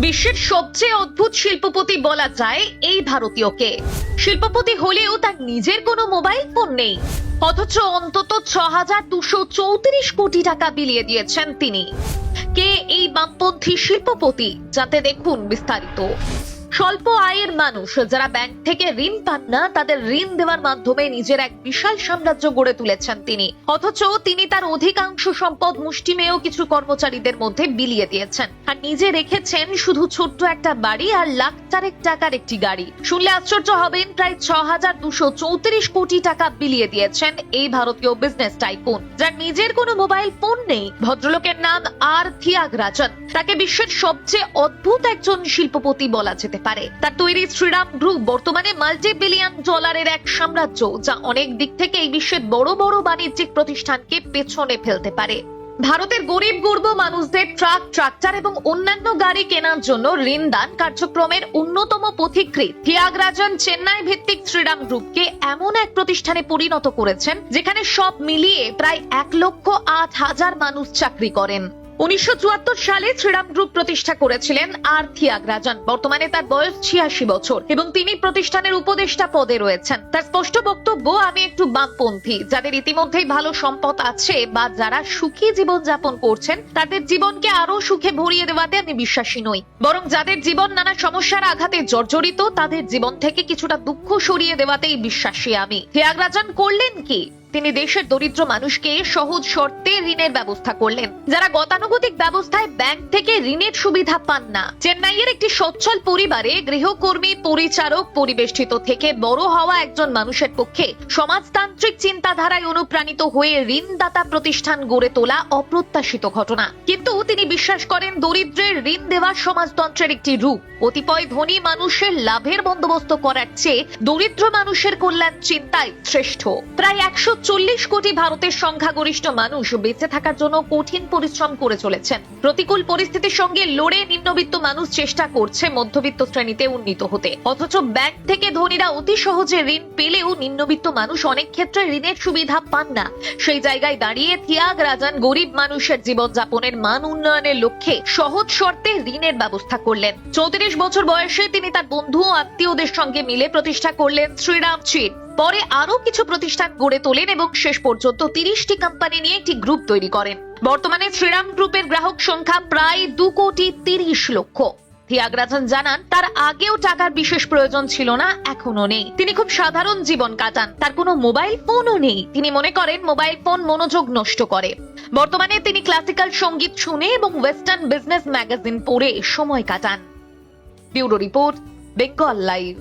বিশ্বের সবচেয়ে অদ্ভুত শিল্পপতি বলা যায় এই ভারতীয়কে। শিল্পপতি হলেও তার নিজের কোনো মোবাইল ফোন নেই, অথচ অন্তত ৬,২৩৪ কোটি টাকা বিলিয়ে দিয়েছেন তিনি। কে এই বামপন্থী শিল্পপতি, জানতে দেখুন বিস্তারিত। স্বল্প আয়ের মানুষ যারা ব্যাংক থেকে ঋণ পান না, তাদের ঋণ দেওয়ার মাধ্যমে নিজের এক বিশাল সাম্রাজ্য গড়ে তুলেছেন তিনি। অথচ তিনি তার অধিকাংশ সম্পদ মুষ্টিমেয় কিছু কর্মচারীদের মধ্যে বিলিয়ে দিয়েছেন, আর নিজে রেখেছেন শুধু ছোট্ট একটা বাড়ি আর লাখ চারেক টাকার একটি গাড়ি। শুনলে আশ্চর্য হবেন, প্রায় ৬,২৩৪ কোটি টাকা বিলিয়ে দিয়েছেন এই ভারতীয় বিজনেস টাইকুন, যার নিজের কোনো মোবাইল ফোন নেই। ভদ্রলোকের নাম আর থিয়াগরাজন। তাকে বিশ্বের সবচেয়ে অদ্ভুত একজন শিল্পপতি বলা যেতে পারে। তার তৈরি শ্রীরাম গ্রুপ বর্তমানে মাল্টি বিলিয়ন ডলারের এক সাম্রাজ্য, যা অনেক দিক থেকে এই বিশ্বের বড় বড় বাণিজ্যিক প্রতিষ্ঠানকে পেছনে ফেলতে পারে। ভারতের গরিব গুরব মানুষদের ট্রাক, ট্রাক্টর এবং অন্যান্য গাড়ি কেনার জন্য ঋণ দান কার্যক্রমের অন্যতম পথিকৃৎ থিয়াগরাজন চেন্নাই ভিত্তিক শ্রীরাম গ্রুপকে এমন এক প্রতিষ্ঠানে পরিণত করেছেন যেখানে সব মিলিয়ে প্রায় ১,০৮,০০০ মানুষ চাকরি করেন। ১৯৭৪ সালে শ্রীরাম গ্রুপ প্রতিষ্ঠা করেছিলেন আর থিয়াগরাজন। বর্তমানে তার বয়স ৮৬ বছর এবং তিনি প্রতিষ্ঠানের উপদেষ্টা পদে রয়েছেন। তার স্পষ্ট বক্তব্য, আমি একটু বামপন্থী। যাদের ইতিমধ্যেই ভালো সম্পদ আছে বা যারা সুখী জীবন যাপন করছেন, তাদের জীবনকে আরো সুখে ভরিয়ে দেওয়াতে আমি বিশ্বাসী নই, বরং যাদের জীবন নানা সমস্যার আঘাতে জর্জরিত, তাদের জীবন থেকে কিছুটা দুঃখ সরিয়ে দেওয়াতেই বিশ্বাসী আমি। থিয়াগরাজন করলেন কি? তিনি দেশের দরিদ্র মানুষকে সহজ শর্তে ঋণের ব্যবস্থা করলেন, যারা গতানুগতিক ব্যবস্থায় ব্যাংক থেকে ঋণের সুবিধা পান না। চেন্নাইয়ের একটি সচ্ছল পরিবারে গৃহকর্মী, পরিচারক পরিবেষ্টিত থেকে বড় হওয়া একজন মানুষের পক্ষে সমাজতান্ত্রিক চিন্তাধারায় অনুপ্রাণিত হয়ে ঋণদাতা প্রতিষ্ঠান গড়ে তোলা অপ্রত্যাশিত ঘটনা। কিন্তু তিনি বিশ্বাস করেন, দরিদ্রের ঋণ দেওয়া সমাজতন্ত্রের একটি রূপ। কতিপয় ধনী মানুষের লাভের বন্দোবস্ত করার চেয়ে দরিদ্র মানুষের কল্যাণ চিন্তায় শ্রেষ্ঠ। প্রায় ১৪০ কোটি ভারতের সংখ্যাগরিষ্ঠ মানুষ বেঁচে থাকার জন্য কঠিন পরিশ্রম করে চলেছেন। প্রতিকূল পরিস্থিতির সঙ্গে লড়ে নিম্নবিত্ত মানুষ চেষ্টা করছে মধ্যবিত্ত শ্রেণীতে উন্নীত হতে। অথচ ব্যাংক থেকে ধনীরা অতি সহজে ঋণ পেলেও নিম্নবিত্ত মানুষ অনেক ক্ষেত্রে ঋণের সুবিধা পান না। সেই জায়গায় দাঁড়িয়ে থিয়াগরাজন গরিব মানুষের জীবনযাপনের মান উন্নয়নের লক্ষ্যে সহজ শর্তে ঋণের ব্যবস্থা করলেন। ৩৪ বছর বয়সে তিনি তার বন্ধু ও আত্মীয়দের সঙ্গে মিলে প্রতিষ্ঠা করলেন শ্রীরাম চিট। পরে আরো কিছু প্রতিষ্ঠান গড়ে তোলেন এবং শেষ পর্যন্ত ৩০টি কোম্পানি নিয়ে একটি গ্রুপ তৈরি করেন। বর্তমানে শ্রীরাম গ্রুপের গ্রাহক সংখ্যা প্রায় ২,৩০,০০,০০০। থিয়াগরাজন জানান, তার আগেও টাকার বিশেষ প্রয়োজন ছিল না, এখনো নেই। তিনি খুব সাধারণ জীবন কাটান, তার কোনো মোবাইল ফোনও নেই। তিনি মনে করেন মোবাইল ফোন মনোযোগ নষ্ট করে। বর্তমানে তিনি ক্লাসিক্যাল সঙ্গীত শুনে এবং ওয়েস্টার্ন বিজনেস ম্যাগাজিন পড়ে সময় কাটান। Bureau report, Bengal live.